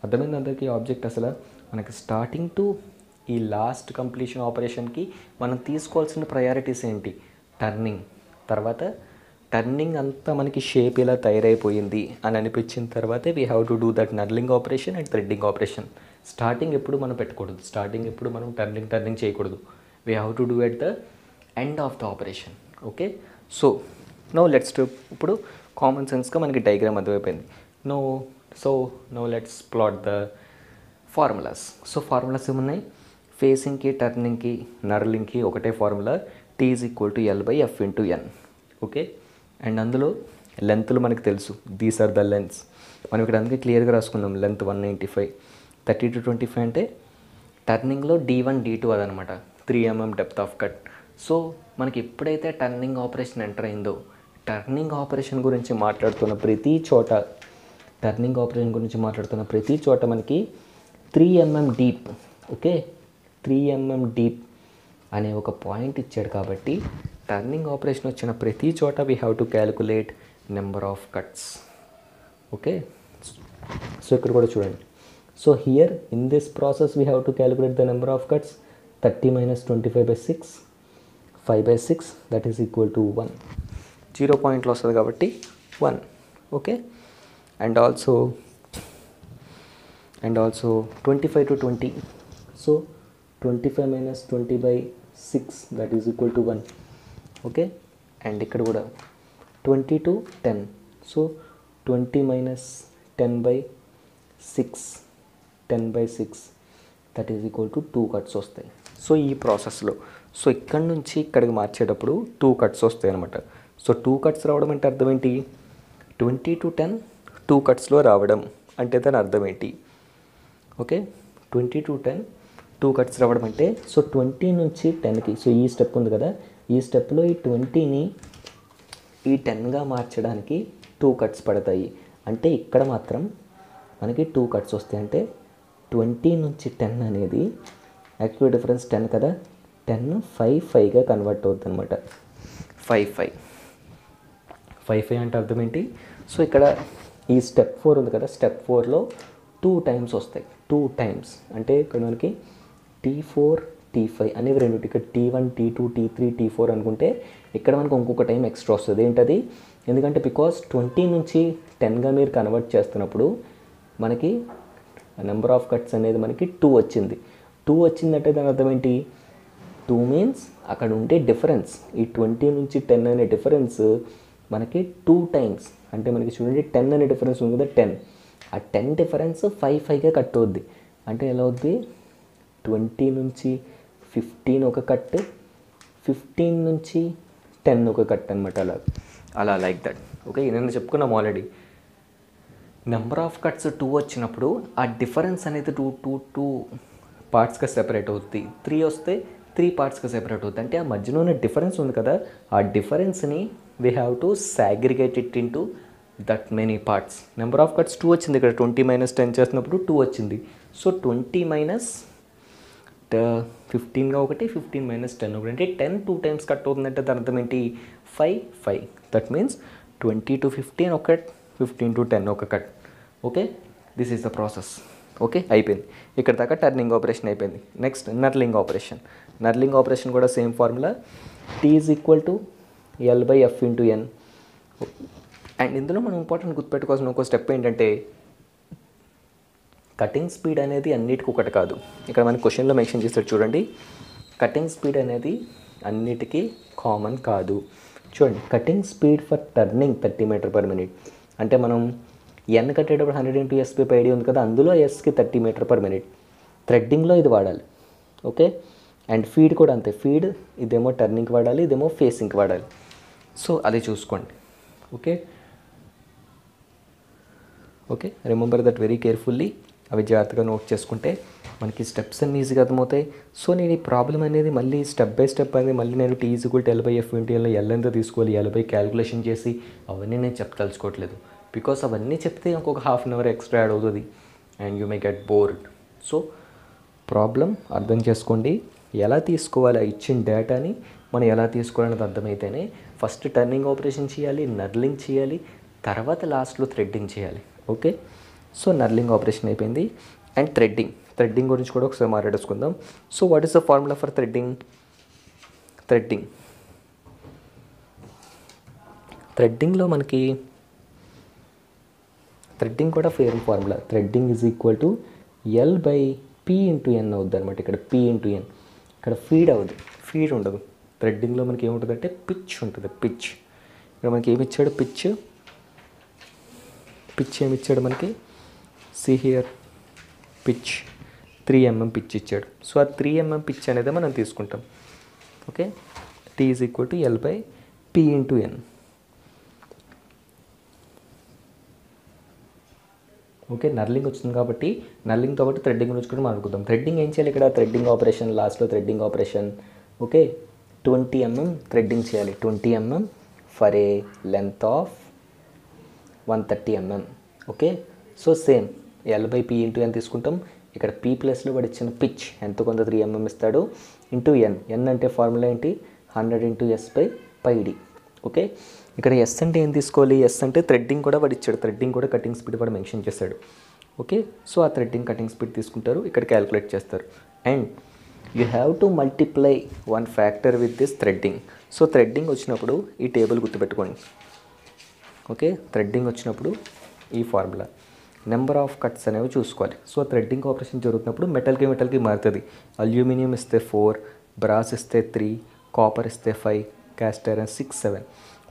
అర్థమైంది అందరికీ object అసలు మనకి starting to ఈ లాస్ట్ కంప్లీషన్ ఆపరేషన్కి మనం తీసుకోవాల్సిన ప్రయారిటీస్ ఏంటి, టర్నింగ్, తర్వాత టర్నింగ్ అంతా మనకి షేప్ ఇలా తయారైపోయింది అని అనిపించిన తర్వాతే we have to do that knurling operation and threading operation. Starting ఎప్పుడు మనం పెట్టకూడదు, స్టార్టింగ్ ఎప్పుడు మనం టర్నింగ్ చేయకూడదు. We have to do at the end of the operation. Okay, so no let's to, ఇప్పుడు కామన్ సెన్స్గా మనకి డయాగ్రామ్ అర్థమైపోయింది. No let's plot the formulas. So formulas ఏమున్నాయి, ఫేసింగ్కి, టర్నింగ్కి, నర్లింగ్కి ఒకటే formula, T is equal to L/F into N. Okay, and అందులో లెంత్లు మనకు తెలుసు, దీస్ ఆర్ ద లెంత్స్. మనం ఇక్కడ అందుకే క్లియర్గా రాసుకున్నాం, లెంత్ 195, 30 to 25 అంటే టర్నింగ్లో D1 D2 అదనమాట, 3 mm depth of cut. So మనకి ఎప్పుడైతే టర్నింగ్ ఆపరేషన్ ఎంటర్ అయిందో, టర్నింగ్ ఆపరేషన్ గురించి మాట్లాడుతున్న ప్రతి చోట మనకి 3 mm deep, okay, 3 mm deep అనే ఒక పాయింట్ ఇచ్చాడు. కాబట్టి టర్నింగ్ ఆపరేషన్ వచ్చిన ప్రతి చోట we have to calculate number of cuts. Okay, so ఇక్కడ కూడా చూడండి. So here in this process we have to calculate the number of cuts. 30 minus 25/6, 5/6, that is equal to 1. 0 పాయింట్లో వస్తుంది కాబట్టి 1. Okay, and also 25 to 20. So 25 minus 20/6, that is equal to 1. Okay, and ఇక్కడ కూడా 20 to 10. So 20 minus 10/6, 10/6, that is equal to 2 cuts వస్తాయి. So ఈ ప్రాసెస్లో, so ఇక్కడ నుంచి ఇక్కడికి మార్చేటప్పుడు 2 కట్స్ వస్తాయి అనమాట. సో 2 కట్స్ రావడం అంటే అర్థం ఏంటి, 20 to 10 2 కట్స్లో రావడం అంటే దాని అర్థం ఏంటి. ఓకే, 20 to 10 2 కట్స్ రావడం అంటే, సో 20 నుంచి 10కి, సో ఈ స్టెప్ ఉంది కదా, ఈ స్టెప్లో ఈ 20ని ఈ 10గా మార్చడానికి 2 కట్స్ పడతాయి. అంటే ఇక్కడ మాత్రం మనకి 2 కట్స్ వస్తాయి. అంటే 20 నుంచి 10 అనేది యాక్చువల్ డిఫరెన్స్ 10 కదా, 10 5/5గా కన్వర్ట్ అవుతుంది అనమాట. 5/5 అంటే అర్థం ఏంటి, సో ఇక్కడ ఈ స్టెప్ 4 ఉంది కదా, స్టెప్ 4లో 2 టైమ్స్ వస్తాయి. 2 టైమ్స్ అంటే ఇక్కడ మనకి T4 T5 అనేవి రెండు, ఇక్కడ T1 T2 T3 T4 అనుకుంటే ఇక్కడ మనకు ఇంకొక టైం ఎక్స్ట్రా వస్తుంది. ఏంటది, ఎందుకంటే బికాస్ 20 నుంచి 10గా మీరు కన్వర్ట్ చేస్తున్నప్పుడు మనకి నెంబర్ ఆఫ్ కట్స్ అనేది మనకి 2 వచ్చింది. 2 వచ్చిందంటే దాని అర్థం ఏంటి, 2 మీన్స్ అక్కడ ఉండే డిఫరెన్స్, ఈ 20 నుంచి 10 అనే డిఫరెన్స్ మనకి 2 టైమ్స్. అంటే మనకి చూడండి 10 అనే డిఫరెన్స్ ఉంది కదా, 10, ఆ 10 డిఫరెన్స్ 5/5గా కట్ అవుద్ది. అంటే ఎలా అవుద్ది, 20 నుంచి 15 ఒక కట్, 15 నుంచి 10 ఒక కట్ అనమాట. అలా లైక్ దట్. ఓకే, నేను చెప్పుకున్నాం ఆల్రెడీ, నెంబర్ ఆఫ్ కట్స్ 2 వచ్చినప్పుడు ఆ డిఫరెన్స్ అనేది 2 పార్ట్స్గా సెపరేట్ అవుతుంది. 3 వస్తే 3 పార్ట్స్గా సెపరేట్ అవుతుంది. అంటే ఆ మధ్యలో ఉన్న డిఫరెన్స్ ఉంది కదా, ఆ డిఫరెన్స్ని we have to segregate it into that many parts. Number of cuts 2 వచ్చింది, ఇక్కడ 20 minus 10 చేసినప్పుడు 2 వచ్చింది. సో 20 minus 15గా ఒకటి, 15 minus 10 ఒకటి, అంటే 10 2 టైమ్స్ కట్ అవుతుందంటే దాని అర్థం ఏంటి, 5/5. దట్ మీన్స్ 20 to 15 ఒక కట్, 15 to 10 ఒక cut. Okay, this is the process. Okay, అయిపోయింది. ఇక్కడ దాకా టర్నింగ్ ఆపరేషన్ అయిపోయింది. Next knurling operation. Knurling operation కూడా same formula, T is equal to L/F into N. And ఇందులో మనం ఇంపార్టెంట్ గుర్తుపెట్టుకోవాల్సిన ఒక స్టెప్ ఏంటంటే కటింగ్ స్పీడ్ అనేది అన్నిటికీ ఒకటి కాదు. ఇక్కడ మన క్వశ్చన్లో మెన్షన్ చేస్తాడు చూడండి, కటింగ్ స్పీడ్ అనేది అన్నిటికీ కామన్ కాదు. చూడండి, cutting speed for turning 30 metre per minute అంటే మనం ఎన్ కట్టేటప్పుడు 100 × S/π ఉంది కదా, అందులో ఎస్కి 30 మీటర్ పర్ మినిట్. థ్రెడ్డింగ్లో ఇది వాడాలి. ఓకే, అండ్ ఫీడ్ కూడా అంతే. ఫీడ్ ఇదేమో టర్నింగ్కి వాడాలి, ఇదేమో ఫేసింగ్కి వాడాలి. సో అది చూసుకోండి. Okay okay, remember that very carefully. అవి జాగ్రత్తగా నోట్ చేసుకుంటే మనకి స్టెప్స్ అన్నీ ఈజీగా అర్థమవుతాయి. సో నేను ఈ ప్రాబ్లం అనేది మళ్ళీ స్టెప్ బై స్టెప్ అనేది మళ్ళీ నేను T = L/F × L ఎల్ ఎంత తీసుకోవాలి, L/, క్యాలిక్యులేషన్ చేసి అవన్నీ నేను చెప్పదలుచుకోవట్లేదు. బికాస్ అవన్నీ చెప్తే ఇంకొక ½ అన్ అవర్ ఎక్స్ట్రా యాడ్ అవుతుంది and you may get bored. So problem అర్థం చేసుకోండి, ఎలా తీసుకోవాలి, ఇచ్చిన డేటాని మనం ఎలా తీసుకోవాలనేది అర్థమైతేనే ఫస్ట్ టర్నింగ్ ఆపరేషన్ చేయాలి, నర్లింగ్ చేయాలి, తర్వాత లాస్ట్లో థ్రెడ్డింగ్ చేయాలి. ఓకే, సో నర్లింగ్ ఆపరేషన్ అయిపోయింది. అండ్ థ్రెడ్డింగ్ గురించి కూడా ఒకసారి మాట్లాడేసుకుందాం. So what is the formula for థ్రెడ్డింగ్లో మనకి థ్రెడ్డింగ్ కూడా ఫేర్ formula. Threading is L/P × N అవుద్ది అనమాట. ఇక్కడ P × N, ఇక్కడ ఫీడ్ ఉండదు. థ్రెడ్డింగ్లో మనకి ఏముంటుంది అంటే పిచ్ ఉంటుంది. ఇక్కడ మనకి ఏమి ఇచ్చాడు, పిచ్ ఏమి ఇచ్చాడు మనకి, see here pitch 3 mm pitch ఇచ్చాడు. సో ఆ 3 mm పిచ్ అనేది మనం తీసుకుంటాం. Okay, T = L/P × N. Okay, knurling వచ్చింది కాబట్టి నర్లింగ్తో పాటు థ్రెడ్డింగ్ గురించి కూడా మాట్లాడుకుందాం. థ్రెడ్డింగ్ ఏం చేయాలి, ఇక్కడ థ్రెడ్డింగ్ ఆపరేషన్, లాస్ట్లో threading operation. Okay, 20 mm threading చేయాలి. 20 mm for a length of 130 mm. Okay, so same L/P × N తీసుకుంటాం. ఇక్కడ P ప్లస్లో వాడు ఇచ్చిన పిచ్ ఎంతో కొంత 3 mm ఇస్తాడు, ఇంటూ N అంటే ఫార్ములా ఏంటి, 100 × S/πd. ఓకే, ఇక్కడ S అంటే ఏం తీసుకోవాలి, S అంటే థ్రెడ్డింగ్ కూడా వాడు ఇచ్చాడు, థ్రెడ్డింగ్ కూడా కటింగ్ స్పీడ్ వాడు మెన్షన్ చేశాడు. ఓకే, సో ఆ థ్రెడ్డింగ్ కటింగ్ స్పీడ్ తీసుకుంటారు, ఇక్కడ క్యాలిక్యులేట్ చేస్తారు. And you have to multiply 1 factor with this threading. So threading వచ్చినప్పుడు ఈ టేబుల్ గుర్తుపెట్టుకోండి. ఓకే, థ్రెడ్డింగ్ వచ్చినప్పుడు ఈ ఫార్ములా, నెంబర్ ఆఫ్ కట్స్ అనేవి చూసుకోవాలి. సో థ్రెడ్డింగ్ ఆపరేషన్ జరుగుతున్నప్పుడు మెటల్కి మారుతుంది. అల్యూమినియం ఇస్తే 4, బ్రాస్ ఇస్తే 3, కాపర్ ఇస్తే 5, క్యాస్ట్ ఐరన్ 6, 7,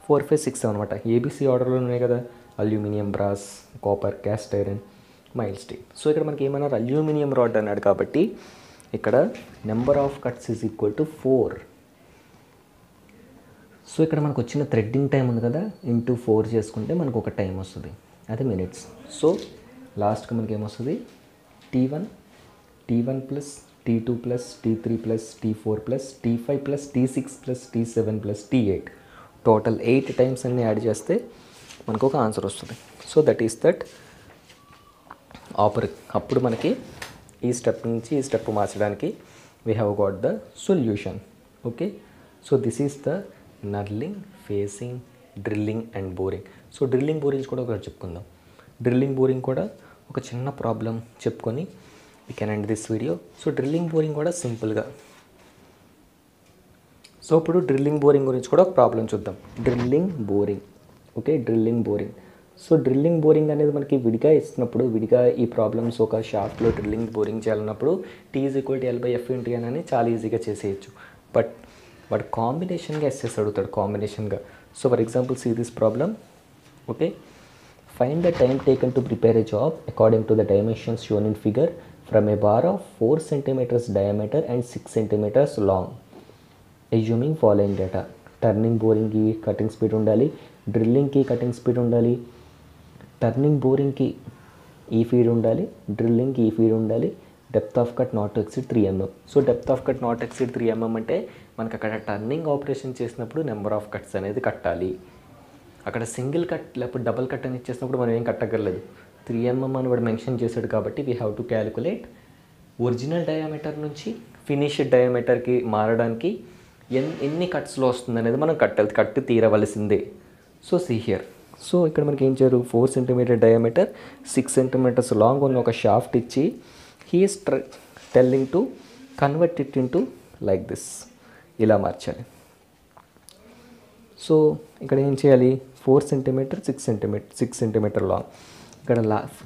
4, 5, 6, 7 అనమాట. ABC ఆర్డర్లో ఉన్నాయి కదా, aluminium, brass, copper, cast iron, mile steel. So ఇక్కడ మనకి ఏమన్నారు, అల్యూమినియం రాడ్ అన్నాడు కాబట్టి ఇక్కడ number of cuts is equal to 4. So ఇక్కడ మనకు వచ్చిన థ్రెడ్డింగ్ టైం ఉంది కదా, ఇంటూ 4 చేసుకుంటే మనకు ఒక టైం వస్తుంది, అది మినిట్స్. సో లాస్ట్కి మనకి ఏమొస్తుంది, T1 + T2 + T3 + T4 + T5 + T6 + T7 + T8, total 8 times అన్ని యాడ్ చేస్తే మనకు ఒక ఆన్సర్ వస్తుంది. సో దట్ ఈస్ దట్ అప్పుడు మనకి ఈ స్టెప్ నుంచి ఈ స్టెప్ మార్చడానికి we have got the solution. Okay, so this is the knurling, facing, drilling and boring. So drilling boring కూడా ఒకటి చెప్పుకుందాం. డ్రిల్లింగ్ బోరింగ్ కూడా ఒక చిన్న ప్రాబ్లం చెప్పుకొని we can end this video. So drilling boring కూడా సింపుల్గా, సో ఇప్పుడు డ్రిల్లింగ్ బోరింగ్ గురించి కూడా ఒక ప్రాబ్లం చూద్దాం. Drilling boring. Okay, drilling boring. So drilling boring అనేది మనకి విడిగా ఇస్తున్నప్పుడు, విడిగా ఈ ప్రాబ్లమ్స్ ఒక షాఫ్ట్లో drilling boring చేయాలన్నప్పుడు T = L/F × N అని చాలా ఈజీగా చేసేయచ్చు. బట్ వాడు కాంబినేషన్గా ఎస్ఎస్ అడుగుతాడు, కాంబినేషన్గా. So for example see this problem. Okay, find the time taken to prepare a job according to the dimensions shown in figure from a bar of 4 cm diameter and 6 cm long. Assuming following data. Turning బోరింగ్కి cutting speed ఉండాలి, డ్రిల్లింగ్కి cutting speed ఉండాలి, turning బోరింగ్కి ఈ feed ఉండాలి, డ్రిల్లింగ్కి ఈ feed ఉండాలి, depth of cut not to exceed 3 mm. So depth of cut not exceed 3 mm అంటే మనకు అక్కడ టర్నింగ్ ఆపరేషన్ చేసినప్పుడు నెంబర్ ఆఫ్ కట్స్ అనేది కట్టాలి. అక్కడ సింగిల్ కట్ లేకపోతే డబల్ కట్ అని ఇచ్చేసినప్పుడు మనం ఏం కట్టగలలేదు. 3 mm అని వాడు మెన్షన్ చేశాడు కాబట్టి we have to calculate original diameter నుంచి ఫినిష్డ్ డయామీటర్కి మారడానికి ఎన్ని కట్స్లో వస్తుంది అనేది మనం కట్టు తీరవలసిందే. So see here. సో ఇక్కడ మనకి ఏం చేయారు, 4 cm డయామీటర్, 6 cm లాంగ్ ఉన్న ఒక షాఫ్ట్ ఇచ్చి he is telling to convert it into like this, ఇలా మార్చాలి. సో ఇక్కడ ఏం చేయాలి, 4 cm 6 cm లాంగ్, ఇక్కడ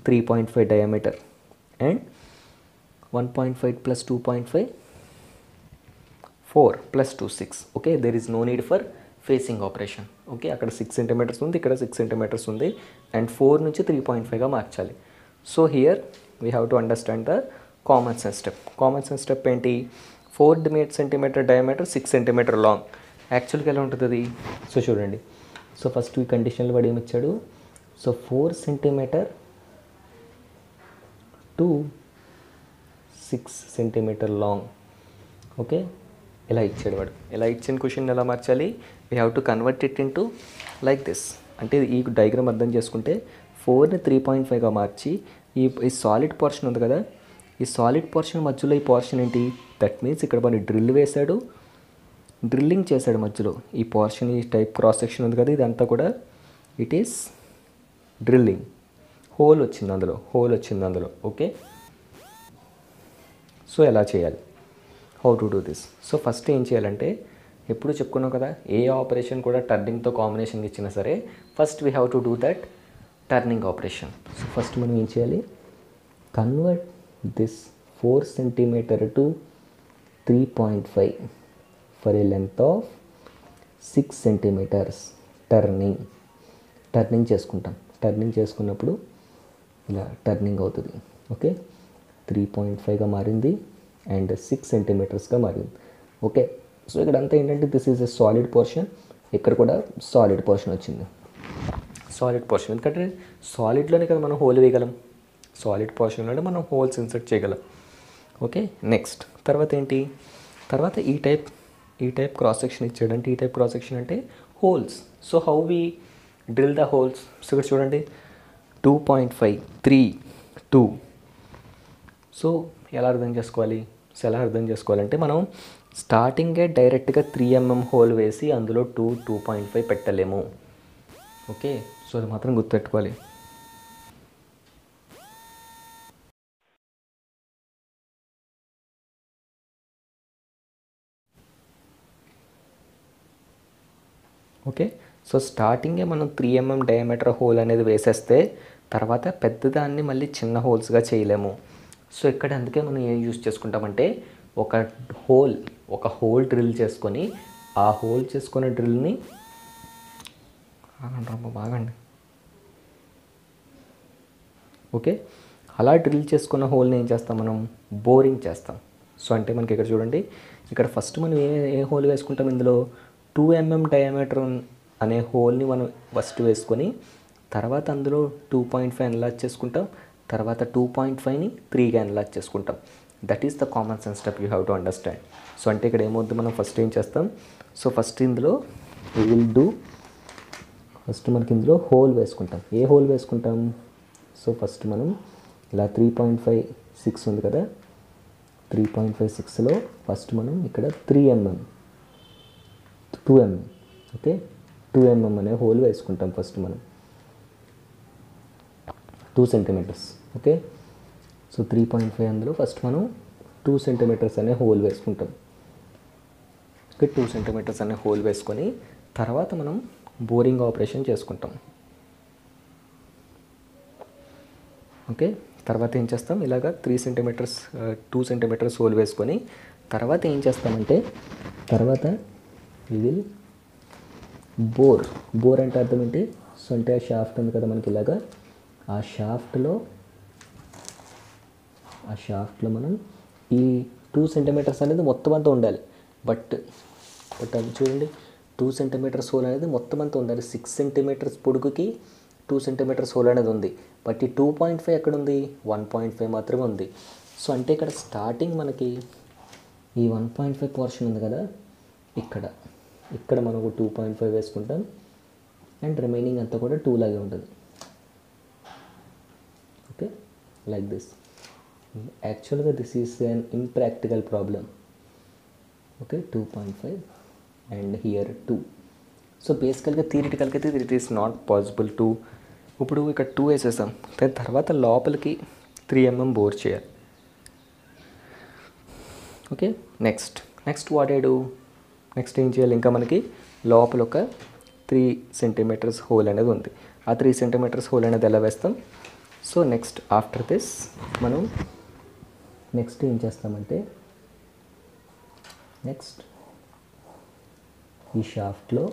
3.5 diameter, and 1.5 plus 2.5 4 plus 2 6. Okay, there is no need for facing operation. Okay, అక్కడ 6 centimeters ఉంది, ఇక్కడ 6 centimeters ఉంది, అండ్ 4 నుంచి 3.5గా మార్చాలి. So here we have to understand the common sense step. Common sense step ఏంటి? 4 centimeter diameter, 6 centimeter long. యాక్చువల్గా ఎలా ఉంటుంది అది? సో చూడండి, సో ఫస్ట్ ఈ కండిషన్లో వాడు ఏమిచ్చాడు? So 4 centimeter to 6 centimeter long. Okay, ఎలా ఇచ్చాడు వాడు? ఎలా ఇచ్చిన క్వశ్చన్ ఎలా మార్చాలి? We have to convert it into like this. అంటే ఈ డయాగ్రామ్ అర్థం చేసుకుంటే 4ని 3.5గా మార్చి ఈ సాలిడ్ పోర్షన్ ఉంది కదా, ఈ సాలిడ్ పోర్షన్ మధ్యలో ఈ పోర్షన్ ఏంటి? దట్ మీన్స్ ఇక్కడ మన డ్రిల్ వేశాడు, డ్రిల్లింగ్ చేశాడు మధ్యలో. ఈ పోర్షన్, ఈ టైప్ క్రాస్ సెక్షన్ ఉంది కదా, ఇదంతా కూడా ఇట్ ఈస్ డ్రిల్లింగ్. హోల్ వచ్చింది అందులో. ఓకే, సో ఎలా చేయాలి? How to do this? So first ఏం చేయాలంటే, ఎప్పుడు చెప్పుకున్నాం కదా, ఏ ఆపరేషన్ కూడా టర్నింగ్తో కాంబినేషన్ ఇచ్చినా సరే first we have to do that turning operation. So first మనం ఏం చేయాలి? Convert this 4 centimeter to 3.5 for a length of 6 centimeters. Turning చేసుకుంటాం. టర్నింగ్ చేసుకున్నప్పుడు ఇలా టర్నింగ్ అవుతుంది. ఓకే, 3.5గా మారింది అండ్ 6 centimetersగా మారింది. ఓకే, సో ఇక్కడ అంతా ఏంటంటే this is a solid portion. ఇక్కడ కూడా సాలిడ్ పోర్షన్ వచ్చింది. సాలిడ్ పోర్షన్ ఎందుకంటే సాలిడ్లోనే కదా మనం హోల్ వేయగలం. సాలిడ్ పోర్షన్లోనే మనం హోల్స్ ఇన్సర్ట్ చేయగలం. ఓకే, నెక్స్ట్ తర్వాత ఏంటి? తర్వాత ఈ టైప్ క్రాస్ సెక్షన్ ఇచ్చాడంటే, ఈ టైప్ క్రాస్ సెక్షన్ అంటే holes. So how we drill the holes? So ఇక్కడ చూడండి, 2.5 3 2. సో ఎలా అర్థం చేసుకోవాలంటే మనం స్టార్టింగే డైరెక్ట్గా 3 mm హోల్ వేసి అందులో 2.5 పెట్టలేము. ఓకే, సో అది మాత్రం గుర్తుపెట్టుకోవాలి. ఓకే, సో స్టార్టింగే మనం 3 mm డయామీటర్ హోల్ అనేది వేసేస్తే తర్వాత పెద్దదాన్ని మళ్ళీ చిన్న హోల్స్గా చేయలేము. సో ఇక్కడ అందుకే మనం ఏం యూజ్ చేసుకుంటామంటే ఒక హోల్ డ్రిల్ చేసుకొని ఆ హోల్ చేసుకున్న డ్రిల్ని బాగండి. ఓకే, అలా డ్రిల్ చేసుకున్న హోల్ని ఏం చేస్తాం? మనం బోరింగ్ చేస్తాం. సో అంటే మనకి ఇక్కడ చూడండి, ఇక్కడ ఫస్ట్ మనం ఏ హోల్ వేసుకుంటాం? ఇందులో 2 mm డయామీటర్ అనే హోల్ని మనం ఫస్ట్ వేసుకొని తర్వాత అందులో 2.5 ఎన్లార్జ్ చేసుకుంటాం. తర్వాత 2.5ని 3గా ఎన్లార్జ్ చేసుకుంటాం. That is the common sense step you have to understand. So అంటే ఇక్కడ ఏమవుద్ది? మనం ఫస్ట్ ఏం చేస్తాం? సో ఫస్ట్ ఇందులో వీ విల్ డూ, ఫస్ట్ మనకి ఇందులో హోల్ వేసుకుంటాం. ఏ హోల్ వేసుకుంటాం? సో ఫస్ట్ మనం ఇలా 3.5 6 ఉంది కదా, 3.5 6లో ఫస్ట్ మనం ఇక్కడ 3 mm 2 mm. ఓకే, 2 mm అనే హోల్ వేసుకుంటాం ఫస్ట్ మనం 2 centimeters. ఓకే, సో 3.5 అందులో ఫస్ట్ మనం 2 centimeters అనే హోల్ వేసుకుంటాం. ఓకే, 2 centimeters అనే హోల్ వేసుకొని తర్వాత మనం బోరింగ్ ఆపరేషన్ చేసుకుంటాం. ఓకే, తర్వాత ఏం చేస్తాం? ఇలాగా 3 centimeters 2 centimeters హోల్ వేసుకొని తర్వాత ఏం చేస్తామంటే తర్వాత వి విల్ బోర్ అంటే అర్థం ఏంటి? సో అంటే ఆ షాఫ్ట్ ఉంది కదా మనకి, ఇలాగా ఆ షాఫ్ట్లో మనం ఈ 2 centimeters అనేది మొత్తం అంతా ఉండాలి. బట్ అది చూడండి, 2 centimeters హోల్ అనేది మొత్తం అంతా ఉండాలి. 6 centimeters పొడుగుకి 2 centimeters హోల్ అనేది ఉంది. బట్ ఈ 2.5 ఎక్కడ ఉంది? 1.5 మాత్రమే ఉంది. సో అంటే ఇక్కడ స్టార్టింగ్ మనకి ఈ 1.5 పోర్షన్ ఉంది కదా, ఇక్కడ మనకు 2.5 వేసుకుంటాం అండ్ రిమైనింగ్ అంతా కూడా 2 లాగే ఉంటుంది. Okay, like this. యాక్చువల్గా this is an impractical problem. Okay, 2.5 and here 2. So బేసికల్గా థియరిటికల్గా అయితే it is not possible to. ఇప్పుడు ఇక్కడ 2 వేసేసాం, దాని తర్వాత లోపలికి 3 mm బోర్ చేయాలి. Okay, next what I do? Next ఏం చేయాలి? ఇంకా మనకి లోపల ఒక 3 centimeters హోల్ అనేది ఉంది. ఆ 3 centimeters హోల్ అనేది ఎలా వేస్తాం? సో నెక్స్ట్ ఆఫ్టర్ దిస్ మనం నెక్స్ట్ ఏం చేస్తామంటే నెక్స్ట్ ఈ షాఫ్ట్లో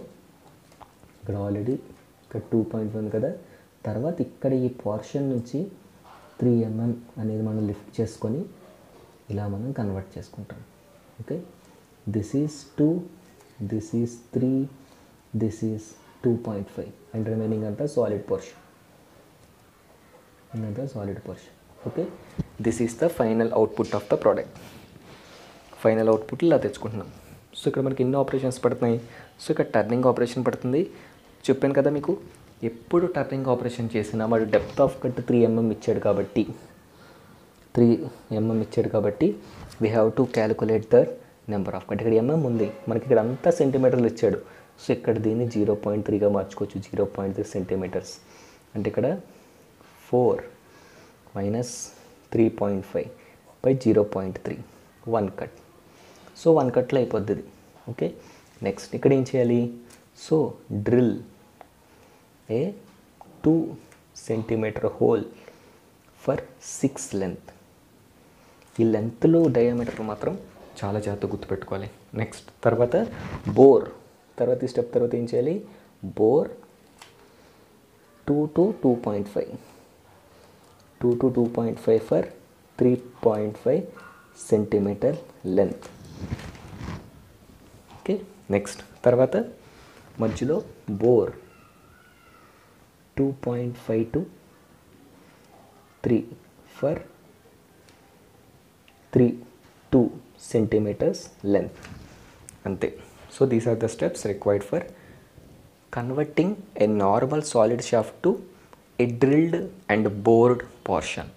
ఇక్కడ ఆల్రెడీ ఇక్కడ 2.1 కదా, తర్వాత ఇక్కడ ఈ పోర్షన్ నుంచి 3 mm అనేది మనం లిఫ్ట్ చేసుకొని ఇలా మనం కన్వర్ట్ చేసుకుంటాం. Okay, this is 2, this is 3, this is 2.5 and remaining అంతా solid portion. Okay, this is the final output of the product. Final output ఇలా తెచ్చుకుంటున్నాం. సో ఇక్కడ మనకి ఎన్ని ఆపరేషన్స్ పడుతున్నాయి? సో ఇక్కడ టర్నింగ్ ఆపరేషన్ పడుతుంది. చెప్పాను కదా మీకు, ఎప్పుడు టర్నింగ్ ఆపరేషన్ చేసినా మరి డెప్త్ ఆఫ్ కట్ 3 mm ఇచ్చాడు కాబట్టి 3 mm ఇచ్చాడు కాబట్టి we have to calculate the number of cut. ఇక్కడ mm ఉంది, మనకి ఇక్కడ అంతా సెంటీమీటర్లు ఇచ్చాడు. సో ఇక్కడ దీన్ని 0.3గా మార్చుకోవచ్చు. 0.3 సెంటీమీటర్స్ అంటే ఇక్కడ 4 మైనస్ 3.5 బై 0.3 1 కట్. సో 1 కట్లో అయిపోద్ది ఇది. ఓకే, నెక్స్ట్ ఇక్కడ ఏం చేయాలి? So drill A 2 centimeter whole for 6 length. ఈ లెంత్లో డయామీటర్ మాత్రం చాలా జాగ్రత్తగా గుర్తుపెట్టుకోవాలి. నెక్స్ట్ తర్వాత బోర్. తర్వాత ఈ స్టెప్ తర్వాత ఏం చేయాలి? Bore 2 to 2.5 for 3.5 centimeter length. Okay, next తర్వాత మధ్యలో bore 2.5 to 3 for 2 centimeters length. అంతే. So these are the steps required for converting a normal solid shaft to a drilled and bored portion.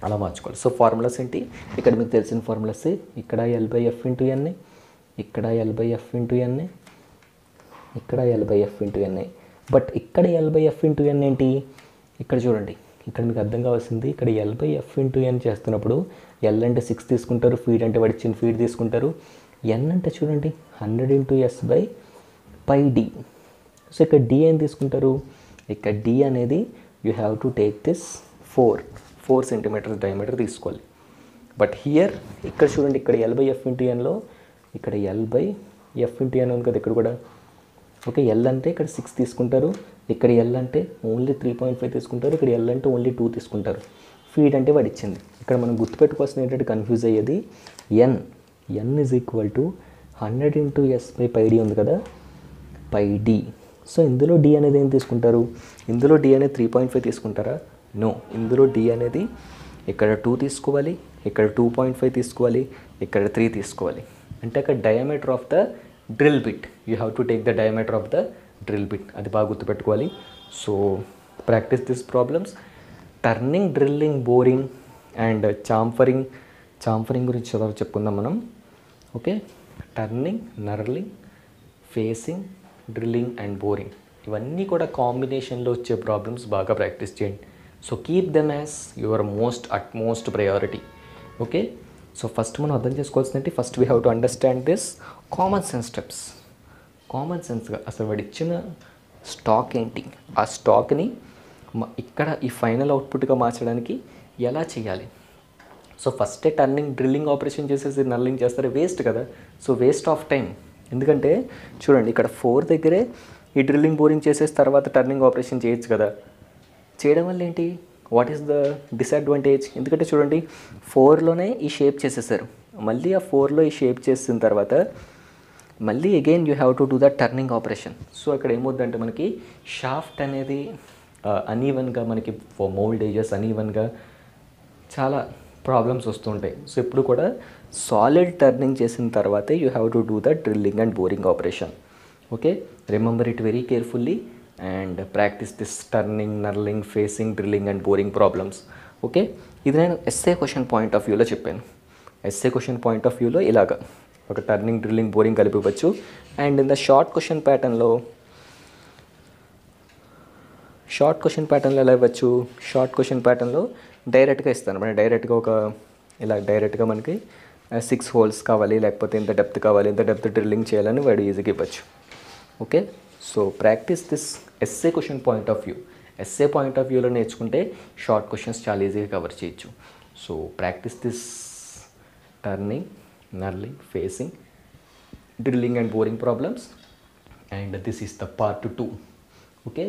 అలా మార్చుకోవాలి. So formulas ఏంటి? ఇక్కడ మీకు తెలిసిన formulas, ఇక్కడ L/F ఇంటూ N, ఇక్కడ L/F ఇంటూ N, ఇక్కడ L/F ఇంటూ N. బట్ ఇక్కడ L/F ఇంటూ N ఏంటి? ఇక్కడ చూడండి, ఇక్కడ మీకు అర్థం కావాల్సింది, ఇక్కడ L/F ఇంటూ N చేస్తున్నప్పుడు L అంటే 6 తీసుకుంటారు, ఫీడ్ అంటే వాడి చిన్న ఫీడ్ తీసుకుంటారు, N అంటే చూడండి 100 ఇంటూ S/πd. సో ఇక్కడ D ఏం తీసుకుంటారు? ఇక్కడ D అనేది you have to take this 4 centimeters diameter తీసుకోవాలి. బట్ హియర్ ఇక్కడ చూడండి, ఇక్కడ L/F ఇంటూ Nలో ఇక్కడ L/F ఇంటూ N ఉంది కదా ఇక్కడ కూడా. ఓకే, L అంటే ఇక్కడ 6 తీసుకుంటారు, ఇక్కడ L అంటే ఓన్లీ 3.5 తీసుకుంటారు, ఇక్కడ L అంటే ఓన్లీ 2 తీసుకుంటారు. ఫీడ్ అంటే వాడు ఇచ్చింది. ఇక్కడ మనం గుర్తుపెట్టుకోవాల్సిన ఏంటంటే కన్ఫ్యూజ్ అయ్యేది N is equal to 100 into S/πd ఉంది కదా, πd. సో ఇందులో D అనేది ఏం తీసుకుంటారు? ఇందులో D అనేది 3.5 తీసుకుంటారా? నో, ఇందులో D అనేది ఇక్కడ 2 తీసుకోవాలి, ఇక్కడ 2.5 తీసుకోవాలి, ఇక్కడ 3 తీసుకోవాలి. అంటే అక్కడ diameter of the drill bit, you have to take the diameter of the drill bit. అది బాగా గుర్తుపెట్టుకోవాలి. So practice this problems. Turning, drilling, boring and chamfering గురించి చెప్పుకుందాం మనం. Okay, turning, knurling, facing, drilling and boring, ఇవన్నీ కూడా కాంబినేషన్లో వచ్చే ప్రాబ్లమ్స్ బాగా ప్రాక్టీస్ చేయండి. So keep them as your utmost priority. Okay, so first మనం అర్థం చేసుకోవాల్సిందంటే first we have to understand this common sense steps. Common సెన్స్గా అసలు వాడు ఇచ్చిన స్టాక్ ఏంటి, ఆ స్టాక్ని ఇక్కడ ఈ ఫైనల్ అవుట్పుట్గా మార్చడానికి ఎలా చేయాలి. సో ఫస్టే టర్నింగ్, డ్రిల్లింగ్ ఆపరేషన్ చేసేసి నర్లింగ్ చేస్తారు, వేస్ట్ కదా. So waste of time. ఎందుకంటే చూడండి, ఇక్కడ 4 దగ్గరే ఈ డ్రిల్లింగ్, బోరింగ్ చేసేసి తర్వాత టర్నింగ్ ఆపరేషన్ చేయొచ్చు కదా. చేయడం వల్ల ఏంటి, వాట్ ఈస్ ద డిసడ్వాంటేజ్? ఎందుకంటే చూడండి, 4లోనే ఈ షేప్ చేసేసారు, మళ్ళీ ఆ 4లో ఈ షేప్ చేసిన తర్వాత మళ్ళీ again you have to do the turning operation. So అక్కడ ఏమవుద్దంటే మనకి షాఫ్ట్ అనేది అనీవన్గా, మనకి మోల్డేజెస్ అనీవన్గా చాలా ప్రాబ్లమ్స్ వస్తుంటాయి. సో ఇప్పుడు కూడా సాలిడ్ టర్నింగ్ చేసిన తర్వాతే you have to do the drilling and boring operation. Okay, remember it very carefully and practice this turning, knurling, facing, drilling and boring problems. Okay, ఇది నేను ఎస్ఏ క్వశ్చన్ పాయింట్ ఆఫ్ వ్యూలో చెప్పాను. SA question point of వ్యూలో ఇలాగా ఒక turning, drilling, boring కలిపివచ్చు. And in the short question ప్యాటర్న్లో ఎలా ఇవ్వచ్చు? షార్ట్ క్వశ్చన్ ప్యాటర్న్లో డైరెక్ట్గా ఇస్తాను. మన డైరెక్ట్గా డైరెక్ట్గా మనకి 6 హోల్స్ కావాలి, లేకపోతే ఇంత డెప్త్ కావాలి, ఇంత డెప్త్ డ్రిల్లింగ్ చేయాలని వాడు ఈజీగా ఇవ్వచ్చు. Okay, so practice this SA question point of view. SA point of వ్యూలో నేర్చుకుంటే షార్ట్ క్వశ్చన్స్ చాలా ఈజీగా కవర్ చేయొచ్చు. So practice this turning, knurling, facing, drilling and boring problems. And this is the part 2. Okay,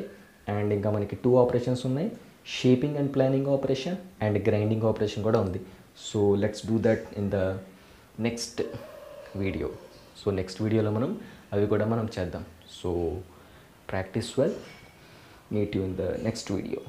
and ఇంకా మనకి 2 operations ఉన్నాయి, shaping and planing operation and grinding operation కూడా ఉంది. So let's do that in the next video. So next వీడియోలో మనం అవి కూడా మనం చేద్దాం. So practice well, meet you in the next video.